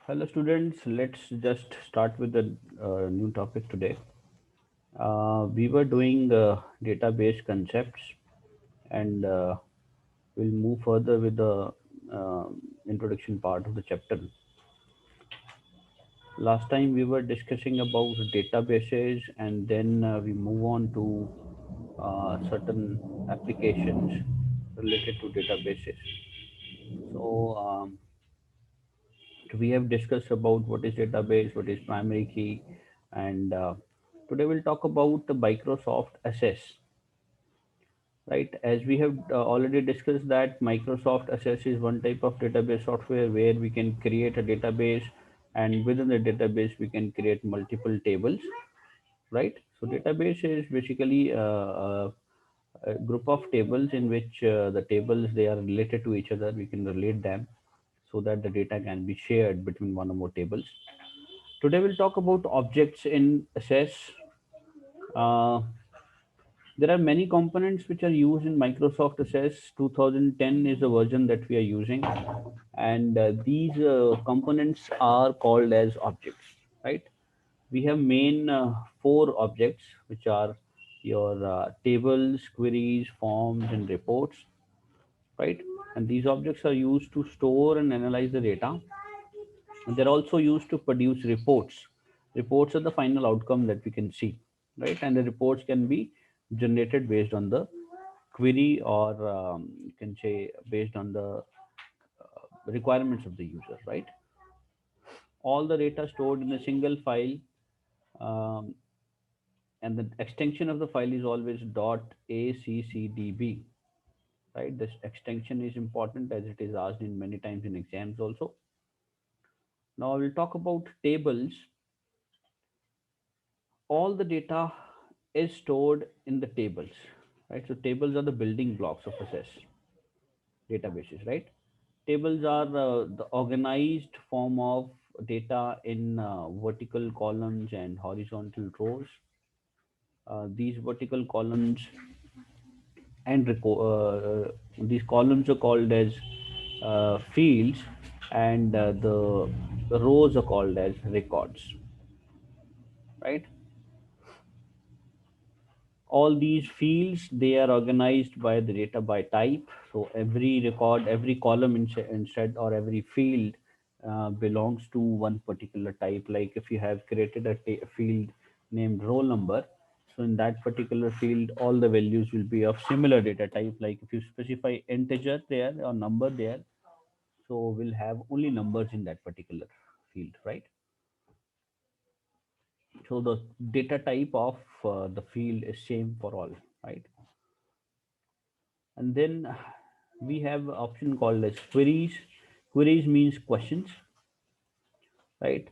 Hello students, let's just start with the new topic today. We were doing database concepts and we'll move further with the uh, introduction part of the chapter. Last time we were discussing about databases and then we move on to certain applications related to databases. So we have discussed about what is database, what is primary key, and today we'll talk about the Microsoft Access. Right, as we have already discussed that Microsoft Access is one type of database software where we can create a database, and within the database we can create multiple tables. Right, so database is basically a group of tables in which the tables they are related to each other. We can relate them so that the data can be shared between one or more tables. Today we'll talk about objects in Access. Uh, there are many components which are used in Microsoft Access. 2010 is the version that we are using, and these components are called as objects. Right? We have main four objects, which are your tables, queries, forms, and reports. Right? And these objects are used to store and analyze the data. And they're also used to produce reports. Reports are the final outcome that we can see, right? And the reports can be generated based on the query, or you can say based on the requirements of the user, right? All the data stored in a single file, um, and the extension of the file is always .accdb, right? This extension is important as it is asked in many times in exams also. Now we'll talk about tables. All the data is stored in the tables, right? So tables are the building blocks of access databases, right? Tables are the organized form of data in vertical columns and horizontal rows. These vertical columns and these columns are called as fields, and the rows are called as records, right? All these fields they are organized by the data by type. So every record, every column instead, or every field belongs to one particular type. Like if you have created a field named roll number, so in that particular field all the values will be of similar data type. Like if you specify integer there or number there, so we'll have only numbers in that particular field, right? So the data type of the field is same for all, right? And then we have an option called as queries. Queries means questions, right?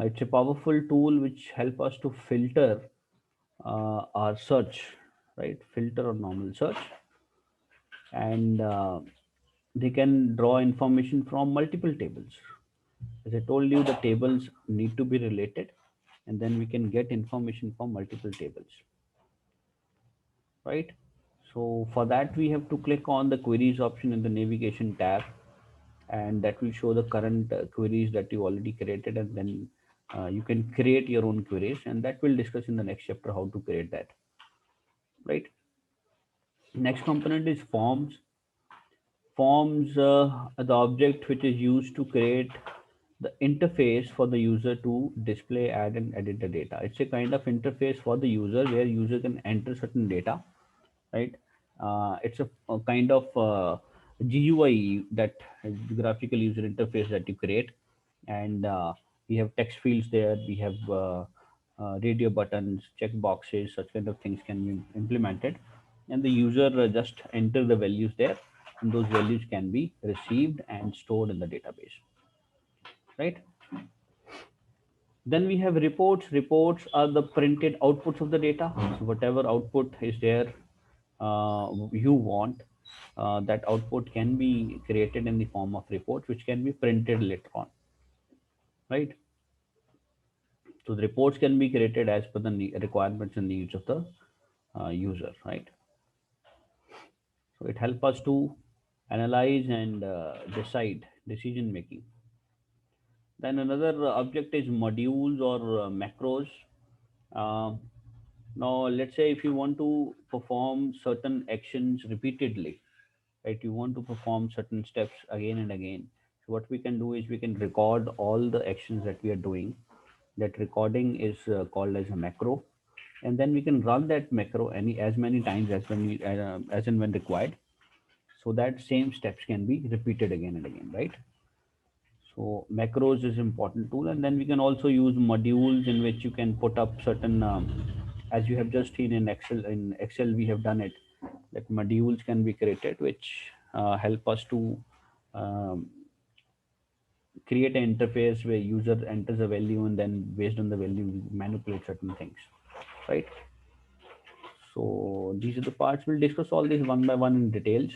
It's a powerful tool which help us to filter our search, right? Filter or normal search, and they can draw information from multiple tables. As I told you, the tables need to be related, and then we can get information from multiple tables, right? So for that, we have to click on the queries option in the navigation tab, and that will show the current queries that you already created, and then you can create your own queries, and that we'll discuss in the next chapter how to create that, right? Next component is forms. Forms are the object which is used to create the interface for the user to display, add and edit the data. It's a kind of interface for the user where user can enter certain data, right? It's a kind of GUI, that graphical user interface that you create, and we have text fields there. We have radio buttons, check boxes, such kind of things can be implemented, and the user just enter the values there, and those values can be received and stored in the database, right? Then we have reports. Reports are the printed outputs of the data. So whatever output is there, you want, that output can be created in the form of reports, which can be printed later on, right? So the reports can be created as per the requirements and needs of the user, right? So it helps us to analyze and decide decision making. Then another object is modules or macros. Um Now, let's say if you want to perform certain actions repeatedly, right? You want to perform certain steps again and again. So what we can do is we can record all the actions that we are doing. That recording is called as a macro, and then we can run that macro as many times as and when required, so that same steps can be repeated again and again, right? So macros is important tool, and then we can also use modules in which you can put up certain, as you have just seen in Excel. In Excel, we have done it that modules can be created, which help us to um, create an interface where user enters a value, and then based on the value, we manipulate certain things, right? So these are the parts. We'll discuss all these one by one in details.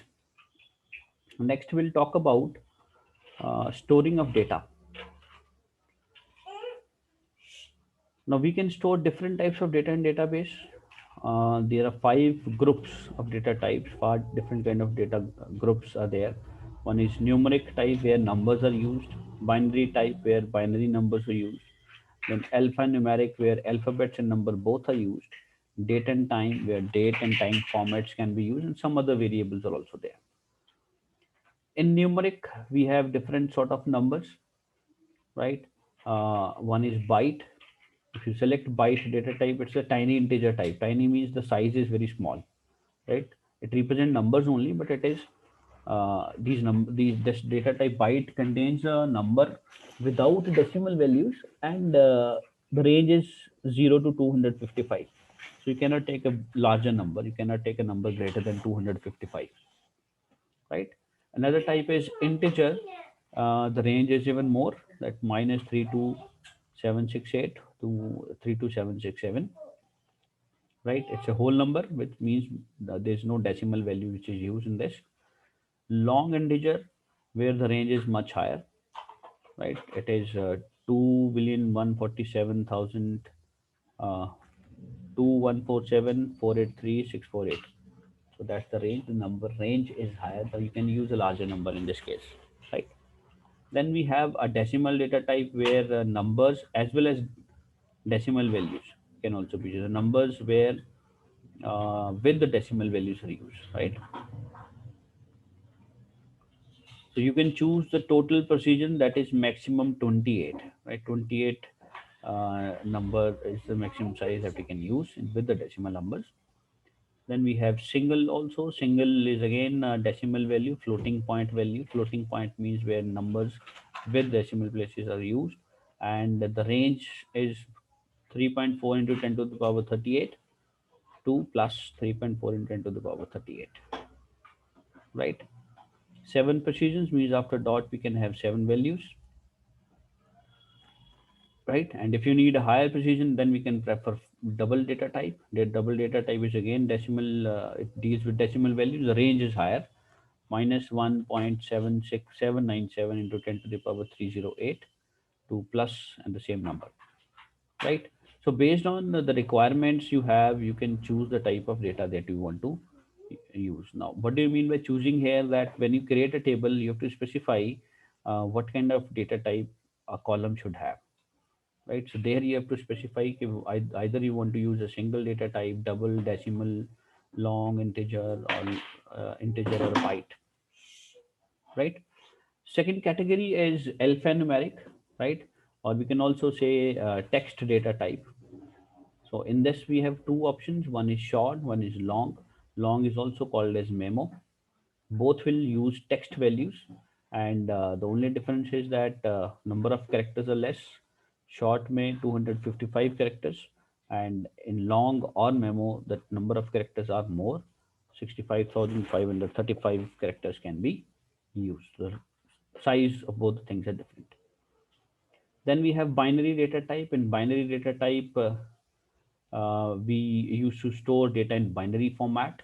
Next, we'll talk about storing of data. Now we can store different types of data in database. There are 5 groups of data types. 5 different kind of data groups are there. One is numeric type where numbers are used, binary type where binary numbers are used, then alphanumeric where alphabets and number both are used, date and time where date and time formats can be used, and some other variables are also there. In numeric, we have different sort of numbers, right? One is byte. If you select byte data type, it's a tiny integer type. Tiny means the size is very small, right? It represents numbers only, but it is this data type byte contains a number without decimal values, and the range is 0 to 255. So you cannot take a larger number. You cannot take a number greater than 255, right? Another type is integer. The range is even more, that minus 32768 to 32767, right? It's a whole number, which means there's no decimal value which is used in this. Long integer, where the range is much higher, right? It is 2,147,000, uh, 2,147,483,648. So that's the range. The number range is higher, so you can use a larger number in this case, right? Then we have a decimal data type where numbers as well as decimal values can also be used. The numbers where with the decimal values are used, right? So you can choose the total precision, that is maximum 28, right? 28 number is the maximum size that we can use with the decimal numbers. Then we have single also. Single is again decimal value, floating point value. Floating point means where numbers with decimal places are used, and the range is 3.4 into 10 to the power 38 to plus 3.4 into 10 to the power 38, right? 7 precisions means after dot we can have 7 values, right? And if you need a higher precision, then we can prefer double data type. The double data type is again decimal. It deals with decimal values. The range is higher, minus 1.76797 into 10 to the power 308 to plus and the same number, right? So based on the requirements you have, you can choose the type of data that you want to use. Now, what do you mean by choosing here? That when you create a table, you have to specify what kind of data type a column should have, right? So there you have to specify if either you want to use a single data type, double, decimal, long, integer, or integer or byte, right? Second category is alphanumeric, right? Or we can also say text data type. So in this we have two options. One is short, one is long. Long is also called as memo. Both will use text values, and the only difference is that number of characters are less. Short may 255 characters, and in long or memo, the number of characters are more. 65,535 characters can be used. The size of both things are different. Then we have binary data type. In binary data type, we used to store data in binary format,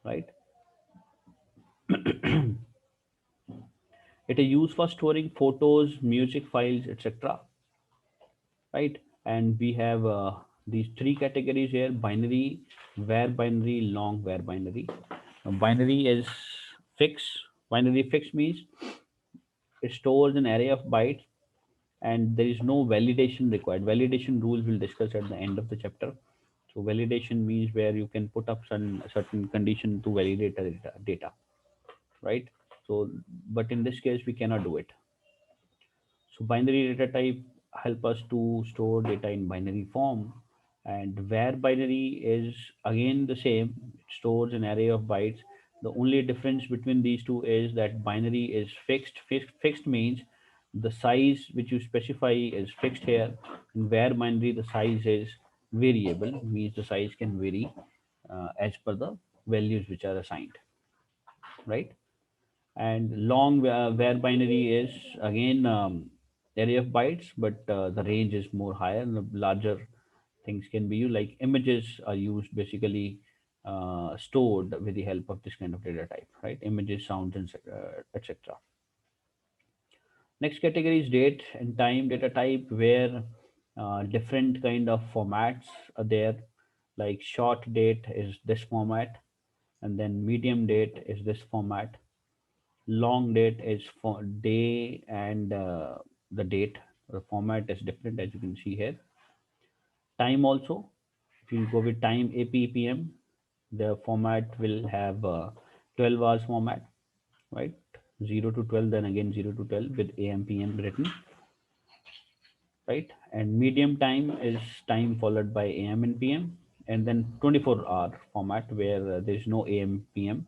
right? It is used for storing photos, music files, etc., right? And we have these three categories here: binary, var binary, long var binary. Now, binary is fixed. Binary fixed means it stores an array of bytes and there is no validation required. Validation rules we'll discuss at the end of the chapter. So validation means where you can put up some certain condition to validate the data, right? So, but in this case, we cannot do it. So binary data type help us to store data in binary form, and where binary is again the same, it stores an array of bytes. The only difference between these two is that binary is fixed. Fixed means the size which you specify is fixed here, and where binary the size is variable, means the size can vary as per the values which are assigned, right? And long where binary is again array of bytes, but the range is more higher and the larger things can be used, like images are used basically stored with the help of this kind of data type, right? Images, sounds, and etc. Next category is date and time data type, where different kind of formats are there. Like short date is this format, and then medium date is this format. Long date is for day, and the date, the format is different, as you can see here. Time also, if you go with time APPM, the format will have 12 hours format, right? 0 to 12, then again 0 to 12 with AMPM written, right? And medium time is time followed by AM and PM, and then 24-hour format where there is no AM PM,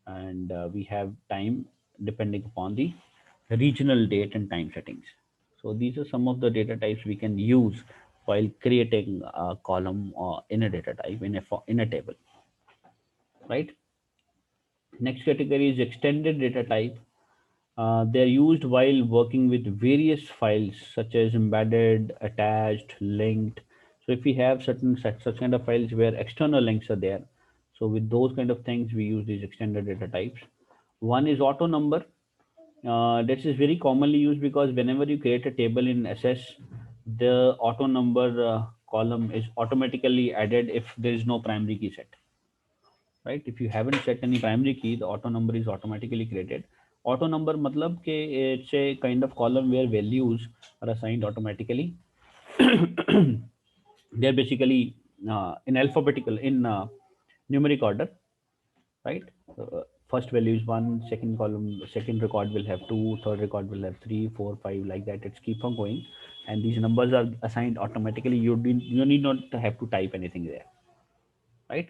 and we have time depending upon the regional date and time settings. So these are some of the data types we can use while creating a column or in a data type in a table, right? Next category is extended data type. They are used while working with various files such as embedded, attached, linked. So if we have such kind of files where external links are there, so with those kind of things, we use these extended data types. One is auto number. This is very commonly used because whenever you create a table in SS, the auto number column is automatically added if there is no primary key set, right? If you haven't set any primary key, the auto number is automatically created. Auto number matlab ke it's a kind of column where values are assigned automatically. They're basically in alphabetical, in numeric order, right? First value is one, second column, second record will have two, third record will have three, four, five, like that. It's keep on going, and these numbers are assigned automatically. You need not to have to type anything there, right?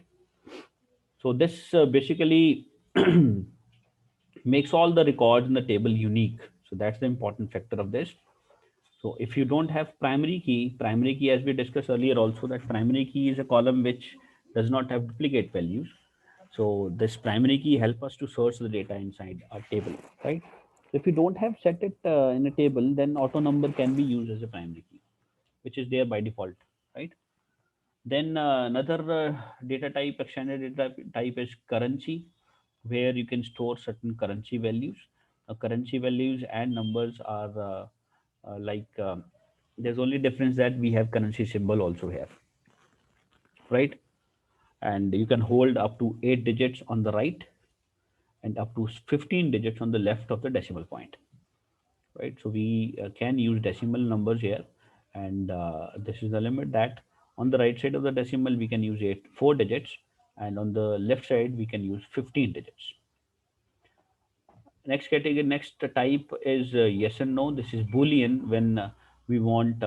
So this basically makes all the records in the table unique. So that's the important factor of this. So if you don't have primary key, as we discussed earlier also, that primary key is a column which does not have duplicate values. So this primary key help us to search the data inside our table, right? If you don't have set it in a table, then auto number can be used as a primary key, which is there by default, right? Then another data type, extended data type is currency, where you can store certain currency values. Currency values and numbers are there's only difference that we have currency symbol also here, right? And you can hold up to 8 digits on the right and up to 15 digits on the left of the decimal point, right? So we can use decimal numbers here, and this is the limit that on the right side of the decimal we can use 4 digits, and on the left side we can use 15 digits. Next category, next type is yes and no. This is Boolean when we want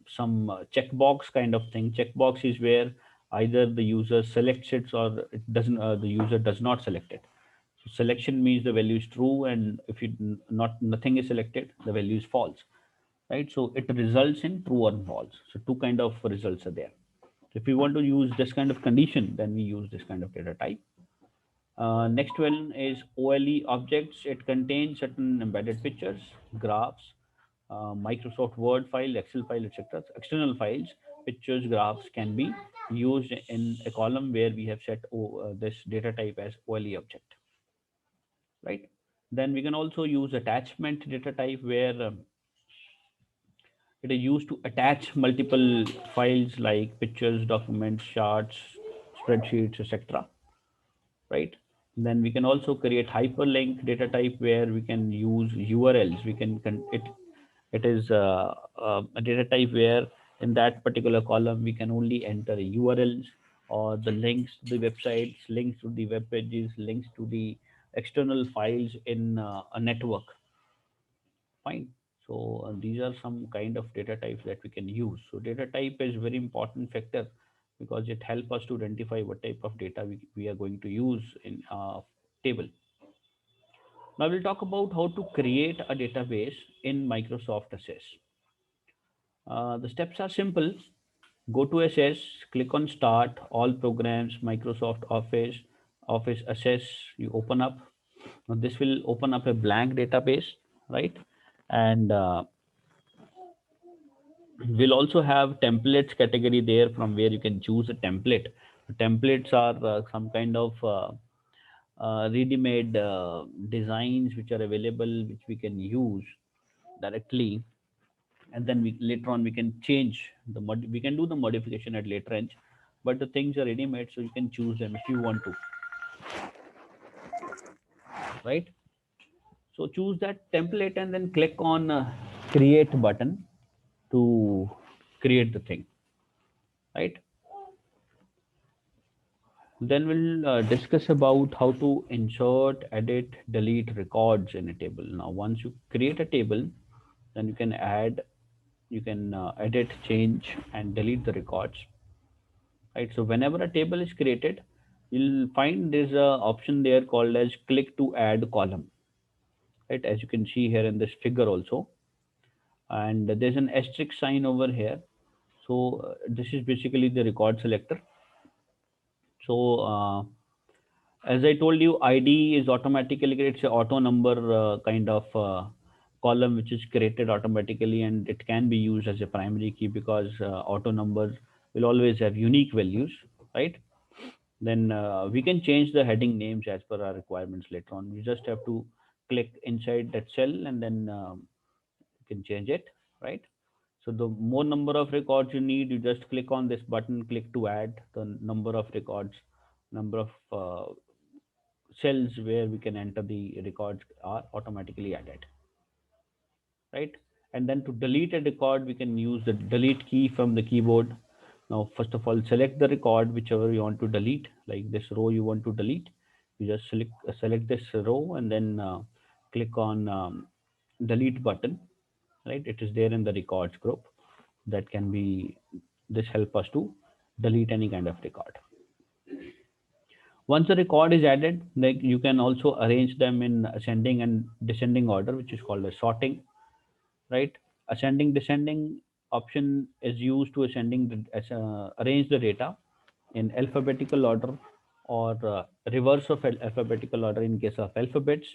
some checkbox kind of thing. Checkbox is where either the user selects it or it doesn't. The user does not select it. So selection means the value is true, and if you not nothing is selected, the value is false, right? So it results in true or false. So two kind of results are there. If we want to use this kind of condition, then we use this kind of data type. Next one is OLE objects. It contains certain embedded pictures, graphs, Microsoft Word file, Excel file, etc. External files, pictures, graphs can be used in a column where we have set this data type as OLE object, right? Then we can also use attachment data type, where it is used to attach multiple files like pictures, documents, charts, spreadsheets, etc., right? Then we can also create hyperlink data type, where we can use URLs. We can it It is a data type where in that particular column we can only enter URLs or the links to the websites, links to the web pages, links to the external files in a network. Fine. So these are some kind of data types that we can use. So data type is very important factor because it helps us to identify what type of data we are going to use in a table. Now we'll talk about how to create a database in Microsoft Access. The steps are simple. Go to Access, click on Start, All Programs, Microsoft Office, Office Access. You open up. Now this will open up a blank database, right? And we'll also have templates category there from where you can choose a template. Templates are some kind of ready-made designs which are available, which we can use directly, and then we later on we can change we can do the modification at later end, but the things are ready made, so you can choose them if you want to, right? So choose that template and then click on create button to create the thing, right? Then we'll discuss about how to insert, edit, delete records in a table. Now once you create a table, then you can add, you can edit, change and delete the records, right? So whenever a table is created, you'll find there's a option there called as click to add column, right? As you can see here in this figure also, and there's an asterisk sign over here. So this is basically the record selector. So as I told you, ID is automatically created. It's a auto number kind of column which is created automatically, and it can be used as a primary key because auto numbers will always have unique values, right? Then we can change the heading names as per our requirements later on. You just have to click inside that cell and then you can change it, right? So the more number of records you need, you just click on this button, click to add the number of records, number of cells where we can enter the records are automatically added, right? And then to delete a record, we can use the delete key from the keyboard. Now, first of all, select the record, whichever you want to delete, like this row you want to delete. You just select this row and then click on delete button, right? It is there in the records group. That can be, this help us to delete any kind of record. Once the record is added, like you can also arrange them in ascending and descending order, which is called as sorting, right? Ascending, descending option is used to arrange the data in alphabetical order or reverse of alphabetical order in case of alphabets.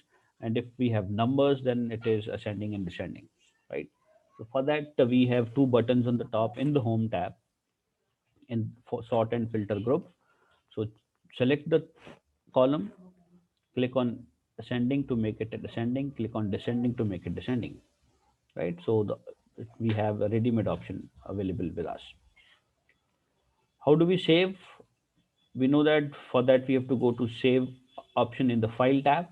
And if we have numbers, then it is ascending and descending, right? So for that, we have two buttons on the top in the home tab in for sort and filter group. So select the column, click on ascending to make it a descending, click on descending to make it descending, right? So we have a ready-made option available with us. How do we save? We know that for that we have to go to save option in the file tab.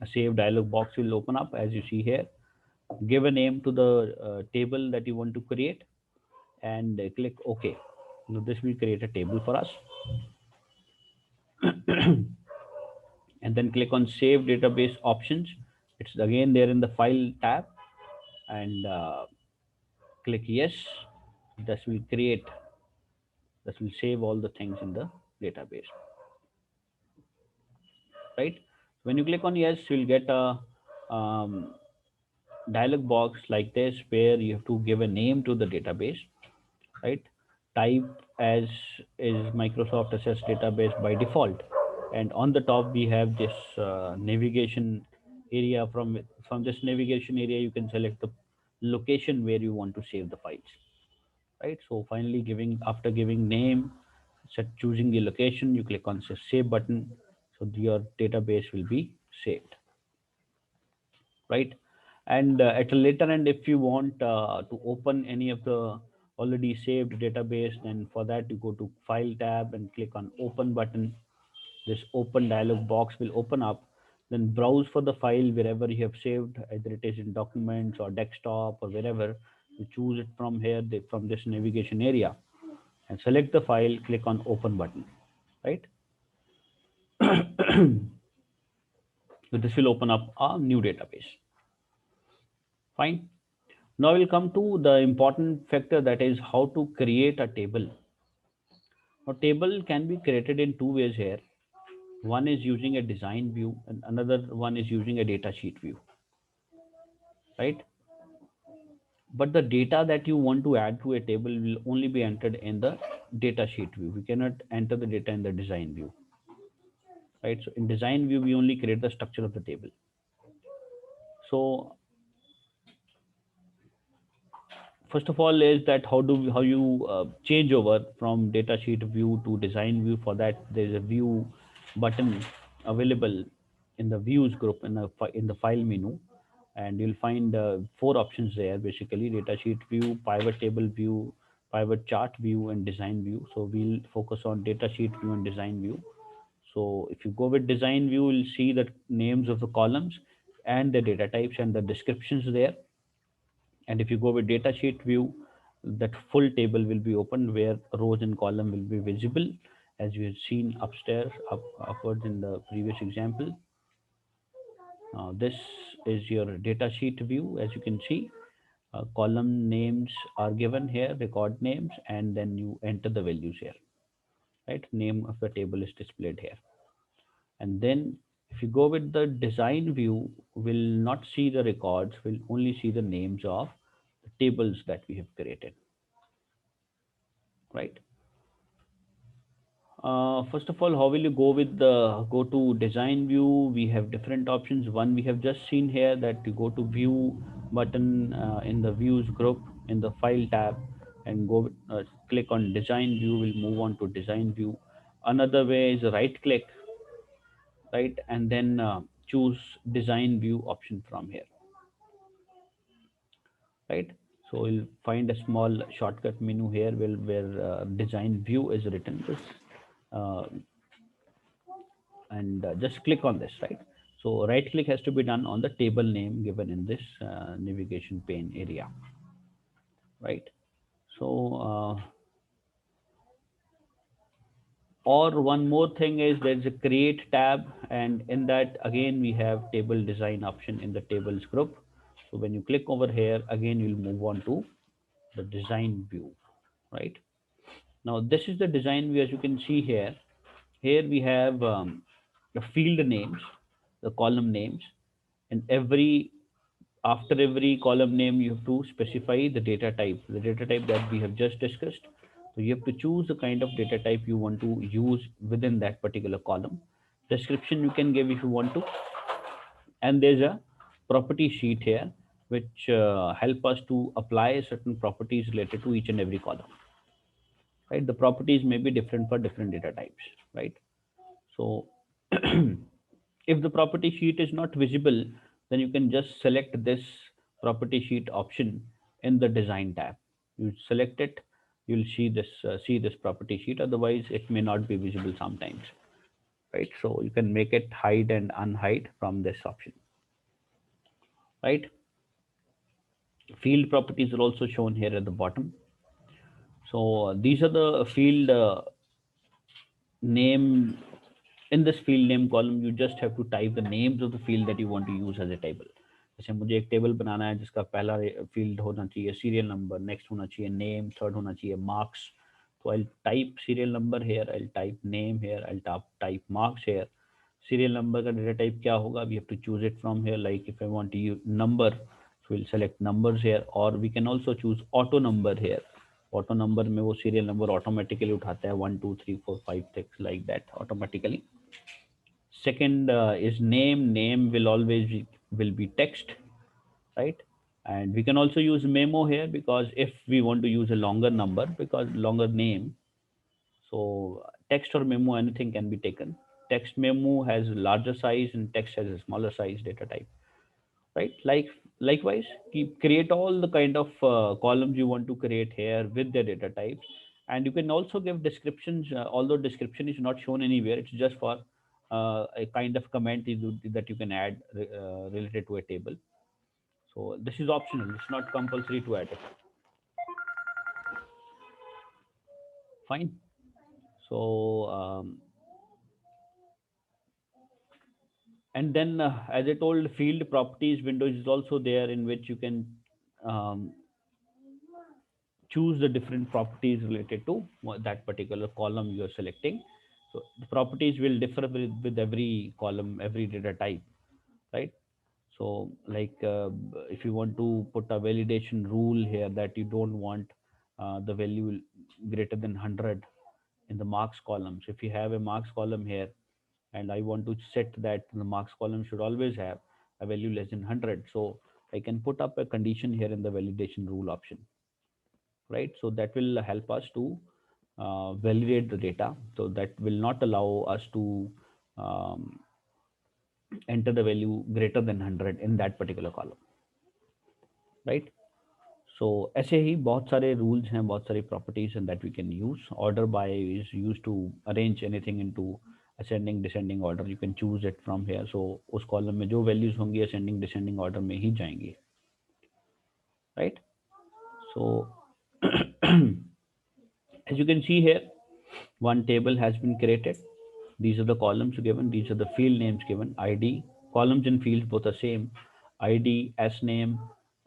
A save dialog box will open up as you see here. Give a name to the table that you want to create and click OK. Now this will create a table for us. And then click on save database options. It's again there in the file tab, and click yes. This will create, this will save all the things in the database, right? When you click on yes, you'll get a dialog box like this where you have to give a name to the database, right? Type as is Microsoft Access database by default, and on the top we have this navigation area. From this navigation area you can select the location where you want to save the files, right? So finally, giving after giving name, set choosing the location, you click on save button, so your database will be saved, right? And at a later end, if you want to open any of the already saved database, then for that you go to file tab and click on open button. This open dialog box will open up. Then browse for the file wherever you have saved, either it is in documents or desktop or wherever. You choose it from here, from this navigation area, and select the file, click on open button, right? So this will open up a new database. Fine. Now we'll come to the important factor, that is how to create a table. A table can be created in two ways here. One is using a design view and another one is using a data sheet view, right? But the data that you want to add to a table will only be entered in the data sheet view. We cannot enter the data in the design view, right? So in design view, we only create the structure of the table. So first of all is that how you change over from data sheet view to design view. For that, there is a view button available in the views group in the file menu, and you'll find four options there, basically: data sheet view, pivot table view, pivot chart view, and design view. So we'll focus on data sheet view and design view. So if you go with design view, you'll see the names of the columns and the data types and the descriptions there. And if you go with data sheet view, that full table will be opened where rows and column will be visible, as we have seen upstairs, upwards in the previous example. This is your data sheet view. As you can see, column names are given here, record names, and then you enter the values here, right? Name of the table is displayed here. And then if you go with the design view, will not see the records, will only see the names of the tables that we have created, right? First of all, how will you go with the go to design view? We have different options. One we have just seen here, that you go to view button in the views group in the file tab, and click on design view. We'll move on to design view. Another way is right click, right, and then choose design view option from here, right? So you'll find a small shortcut menu here where design view is written. Uh, and just click on this, right? So right click has to be done on the table name given in this navigation pane area, right? So or one more thing is there's a create tab, and in that again we have table design option in the tables group. So when you click over here, again you'll move on to the design view, right? Now this is the design view. As you can see here, we have the field names, the column names, and after every column name you have to specify the data type that we have just discussed. So you have to choose the kind of data type you want to use within that particular column. Description you can give if you want to, and there's a property sheet here which help us to apply certain properties related to each and every column, right? The properties may be different for different data types, right? So if the property sheet is not visible, then you can just select this property sheet option in the design tab. You select it, you'll see this property sheet. Otherwise it may not be visible sometimes, right? So you can make it hide and unhide from this option, right? Field properties are also shown here at the bottom. So these are the field name. In this field name column, you just have to type the names of the field that you want to use as a table. जैसे मुझे एक table बनाना है जिसका पहला field होना चाहिए serial number, next होना चाहिए नेम, थर्ड होना चाहिए मार्क्स. तो I type serial number here, I type name here, I type marks here. serial number का data type क्या होगा, we have to choose it from here. Like if I want to use number, so we'll select numbers here, or we can also choose auto number here. Auto number में वो serial number automatically उठाता है 1 2 3 4 5 6 like that automatically. Second is name will always will be text, right? And we can also use memo here, because if we want to use a longer number, because longer name, so text or memo, anything can be taken. Text memo has larger size and text has a smaller size data type, right? Likewise, create all the kind of columns you want to create here with the data types. And you can also give descriptions, although description is not shown anywhere, it's just for a kind of comment that you can add related to a table. So this is optional. It's not compulsory to add it. Fine. So and then as I told, field properties window is also there, in which you can um, choose the different properties related to that particular column you are selecting. So the properties will differ with every column, every data type, right? So like if you want to put a validation rule here that you don't want the value greater than 100 in the marks column. So if you have a marks column here, and I want to set that the marks column should always have a value less than 100, so I can put up a condition here in the validation rule option, right? So that will help us to validate the data. So that will not allow us to um, enter the value greater than 100 in that particular column, right? So ऐसे ही बहुत सारे rules हैं, बहुत सारी properties and that we can use. Order by is used to arrange anything into ascending descending order. You can choose it from here. So उस column में जो values होंगी ascending descending order में ही जाएंगी, right? So as you can see here, one table has been created. These are the columns given, these are the field names given. ID, columns and fields both are same. ID, S name,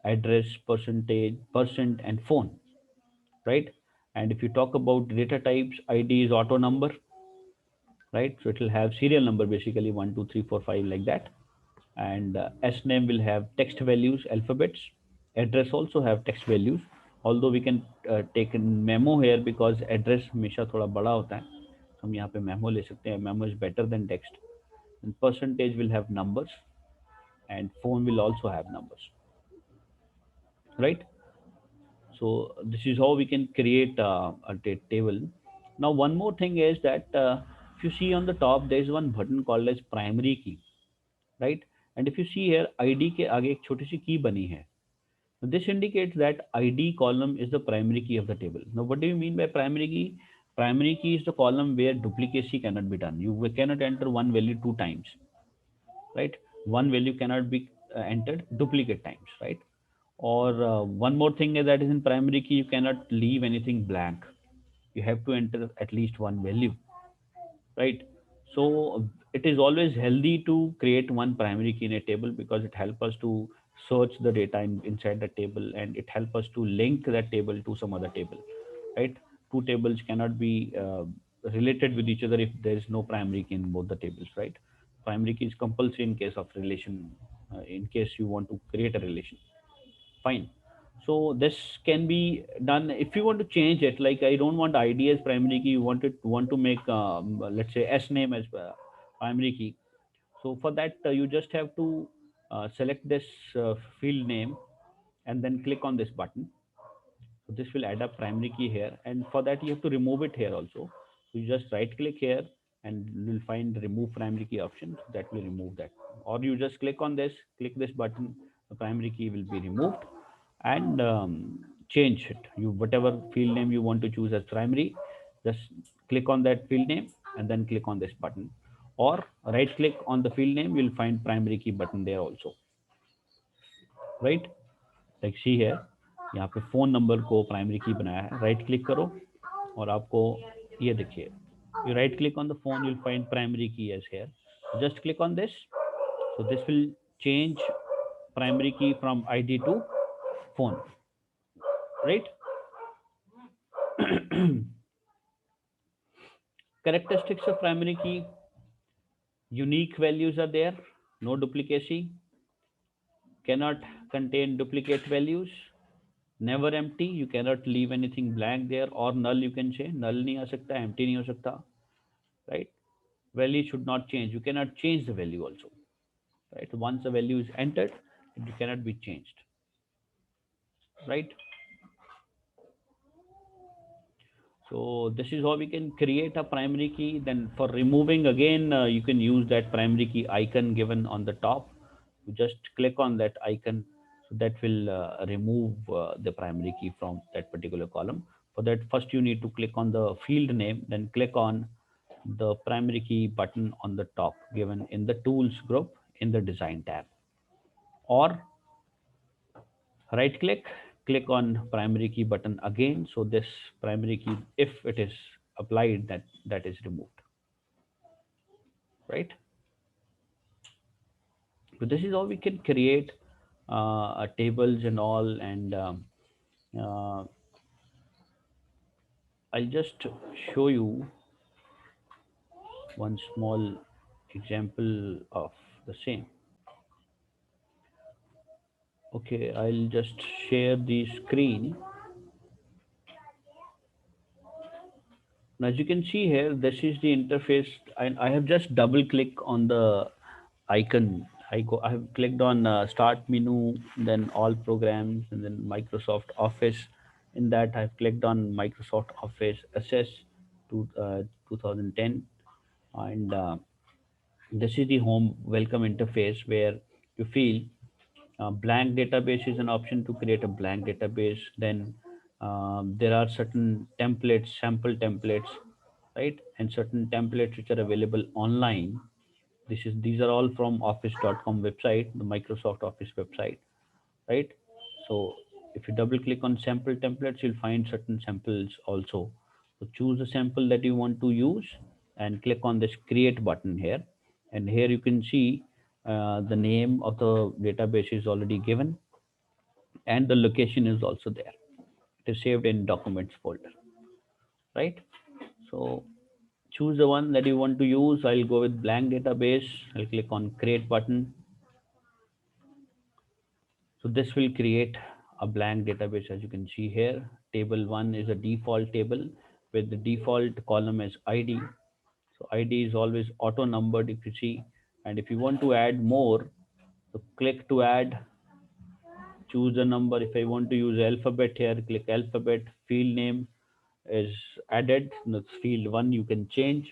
address, percentage, percent, and phone, right? And if you talk about data types, ID is auto number, right? So it will have serial number, basically 1 2 3 4 5 like that. And S name will have text values, alphabets. Address also have text values, although we can take a memo here because address हमेशा थोड़ा बड़ा होता है, हम यहाँ पे memo ले सकते हैं. Memo is better than text. And percentage will have numbers, and phone will also have numbers, right? So this is how we can create a table. Now one more thing is that if you see on the top, there is one button called as primary key, right? And if you see here, ID के आगे एक छोटी सी key बनी है. This indicates that ID column is the primary key of the table. Now what do you mean by primary key? Primary key is the column where duplicacy cannot be done. You cannot enter one value two times, right? One value cannot be entered duplicate times, right? Or one more thing is that is in primary key, you cannot leave anything blank. You have to enter at least one value, right? So it is always healthy to create one primary key in a table because it helps us to search the data inside the table, and it helps us to link that table to some other table, right? Two tables cannot be related with each other if there is no primary key in both the tables, right? Primary key is compulsory in case of relation, in case you want to create a relation. Fine. So this can be done if you want to change it. Like I don't want ID as primary key. You want to make let's say S name as primary key. So for that you just have to select this field name and then click on this button. So this will add up primary key here, and for that you have to remove it here also. So you just right click here and you'll find remove primary key option. That will remove that. Or you just click this button, the primary key will be removed, and change it. You whatever field name you want to choose as primary, just click on that field name and then click on this button. Or right click on the field name, you'll find primary key button there also, right? Like सी है, यहाँ पे phone number को primary की बनाया है. Right click करो और आपको ये देखिए, you right click on the phone, you'll find primary key as here. Just click on this. So this will change primary key from ID to phone, right? Characteristics of primary key: unique values are there, no duplicacy, cannot contain duplicate values, never empty, you cannot leave anything blank there, or null you can say, null नहीं आ सकता, empty नहीं हो सकता, right? Value should not change, you cannot change the value also, right? Once a value is entered, it cannot be changed, right? So this is how we can create a primary key. Then for removing again, you can use that primary key icon given on the top. You just click on that icon, so that will remove the primary key from that particular column. For that, first you need to click on the field name, then click on the primary key button on the top given in the tools group in the design tab, or right click on primary key button again. So this primary key, if it is applied, that is removed, right? So this is how we can create tables and all. And uh, I'll just show you one small example of the same. Okay, I'll just share the screen. Now, as you can see here, this is the interface, and I have just double click on the icon. I have clicked on start menu, then all programs, and then Microsoft Office. In that, I've clicked on Microsoft Office Access to 2010, and this is the home welcome interface where you feel blank database is an option to create a blank database. Then there are certain templates, sample templates, right? And certain templates which are available online. These are all from office.com website, the Microsoft Office website, right? So if you double click on sample templates, you'll find certain samples also. So choose the sample that you want to use and click on this create button here. And here you can see the name of the database is already given and the location is also there. It is saved in documents folder, right? So choose the one that you want to use. I'll go with blank database. I'll click on create button. So this will create a blank database. As you can see here, table 1 is a default table with the default column as ID. So ID is always auto numbered if you see. And if you want to add more, so click to add, choose the number. If I want to use alphabet here, click alphabet. Field name is added. That's field 1 you can change.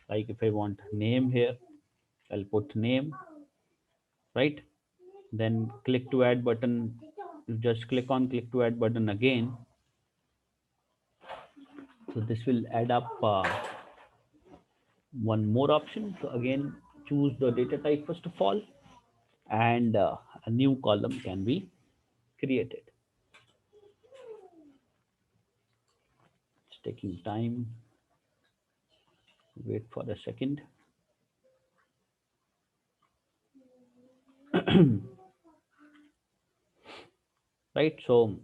Like if I want name here, I'll put name, right? Then click to add button. You just click on click to add button again. So this will add up one more option. So again, choose the data type first of all, and a new column can be created. It's taking time. Wait for a second. Right. So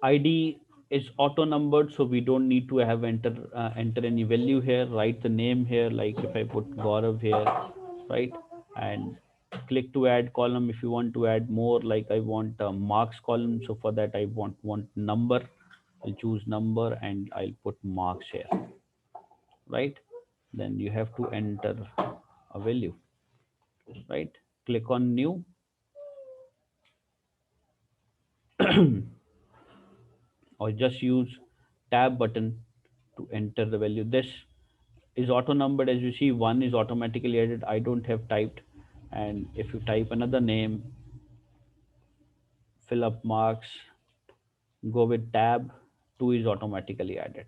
ID is auto numbered, so we don't need to have enter any value here. Write the name here, like if I put Gaurav here, right? And click to add column if you want to add more. Like I want a marks column, so for that I want number. I'll choose number and I'll put marks here, right? Then you have to enter a value, right? Click on new. Or just use tab button to enter the value. This is auto numbered. As you see, 1 is automatically added. I don't have typed. And if you type another name, fill up marks, go with tab, 2 is automatically added.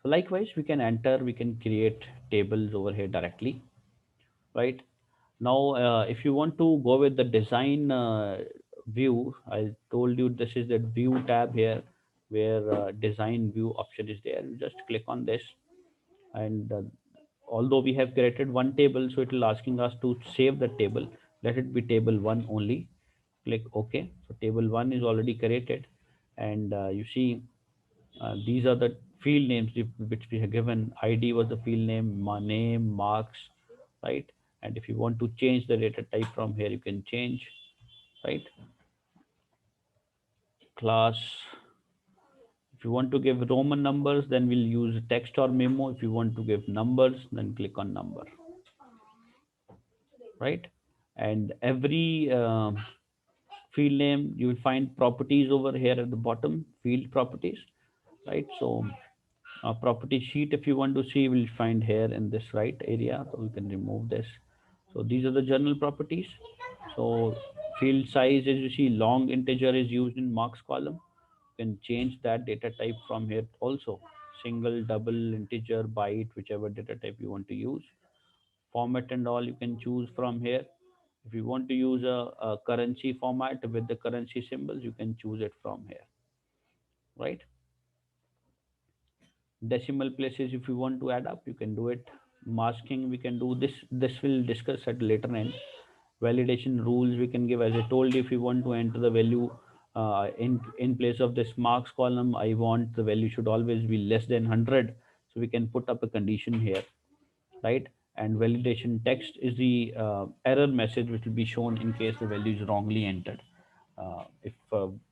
So likewise, we can enter, we can create tables over here directly, right? Now, if you want to go with the design view, I told you this is the view tab here, where design view option is there. You just click on this, and although we have created one table, so it will asking us to save the table. Let it be table 1 only. Click OK. So table 1 is already created, and you see these are the field names which we have given. ID was the field name, name, marks, right? And if you want to change the data type from here, you can change, right? Class. If you want to give Roman numbers, then we'll use text or memo. If you want to give numbers, then click on number, right? And every field name, you will find properties over here at the bottom, field properties, right? So property sheet, if you want to see, we'll find here in this right area. So we can remove this. So these are the general properties. So field size, as you see, long integer is used in marks column. You can change that data type from here also. single, double, integer, byte, whichever data type you want to use. Format and all you can choose from here. If you want to use a currency format with the currency symbols, you can choose it from here, right? Decimal places, if you want to add up, you can do it. Masking, we can do this. This will discuss at later end. Validation rules we can give, as I told you, if you want to enter the value in place of this marks column, I want the value should always be less than 100. So we can put up a condition here, right? And validation text is the error message which will be shown in case the value is wrongly entered. If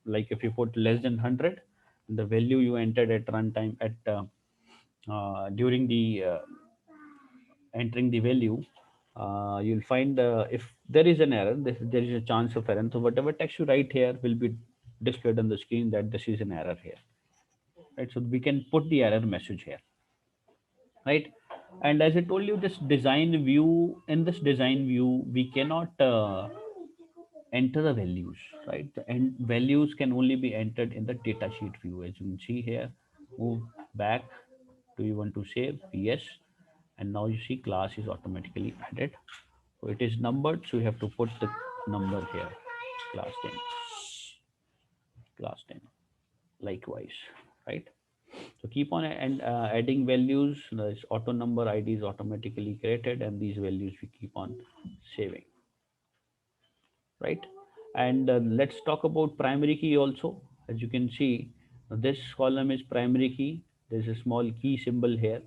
like if you put less than 100, the value you entered at runtime at during the entering the value, you'll find if there is an error, there is a chance of error. So whatever text you write here will be displayed on the screen that this is an error here, right? So we can put the error message here, right? And as I told you, this design view, in this design view, we cannot enter the values, right? And values can only be entered in the datasheet view. As you can see here, move back. Do you want to save? Yes. And now you see class is automatically added. So it is numbered, so you have to put the number here, class 10, class 10, likewise, right? So keep on and adding values. This auto number ID is automatically created, and these values we keep on saving, right? And let's talk about primary key also. As you can see, this column is primary key. There's a small key symbol here,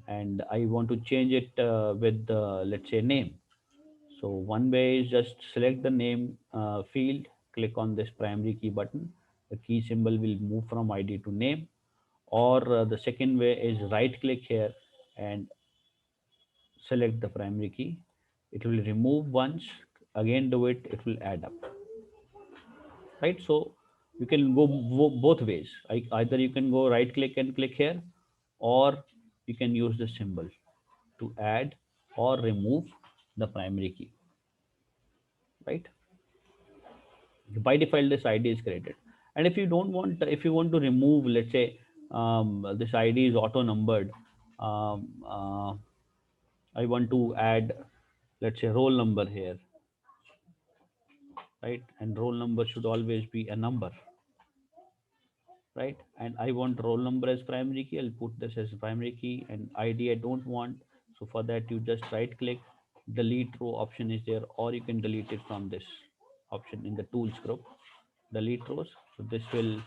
and I want to change it with let's say name. So one way is just select the name field, click on this primary key button. The key symbol will move from ID to name. Or the second way is right click here and select the primary key. It will remove once, again do it, it will add up, right? So you can go both ways. Either you can go right click and click here, or you can use the symbol to add or remove the primary key, right? By default this id is created, and if you don't want, if you want to remove, let's say this id is auto numbered, um, uh, I want to add, let's say, roll number here, right? And roll number should always be a number, right? And I want roll number as primary key, I'll put this as primary key, and id I don't want. So for that you just right click, delete row option is there, or you can delete it from this option in the tools group, delete rows. So this will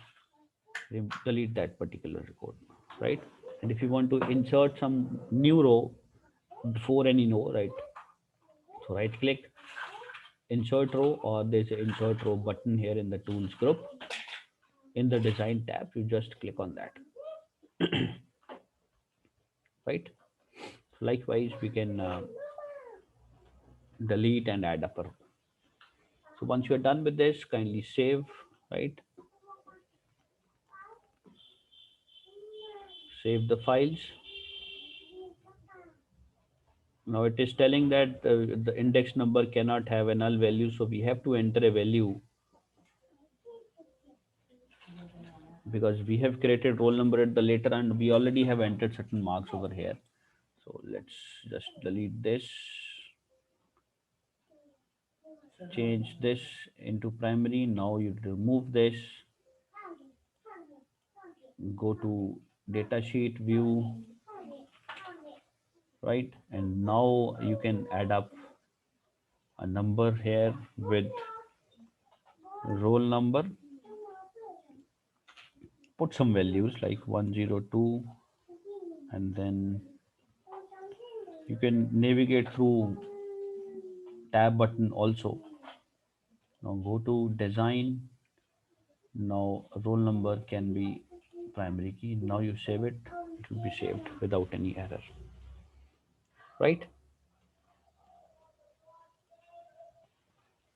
delete that particular record, right? And if you want to insert some new row before any row, right? So right click, insert row, or there's an insert row button here in the tools group. In the design tab, you just click on that, right? Likewise, we can delete and add upper. So once you're done with this, kindly save, right? Save the files. Now it is telling that the index number cannot have a null value, so we have to enter a value because we have created roll number at the later and we already have entered certain marks over here. So let's just delete this, change this into primary. Now you remove this, go to datasheet view, right? And now you can add up a number here with roll number, put some values like 102, and then you can navigate through tab button also. Now go to design. Now roll number can be primary key. Now you save it, it will be saved without any error, right?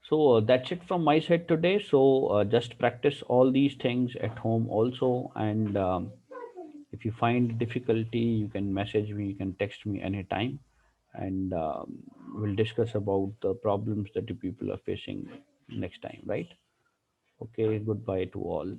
So that's it from my side today. So just practice all these things at home also, and if you find difficulty, you can message me, you can text me anytime, and we'll discuss about the problems that the people are facing next time, right? Okay, goodbye to all.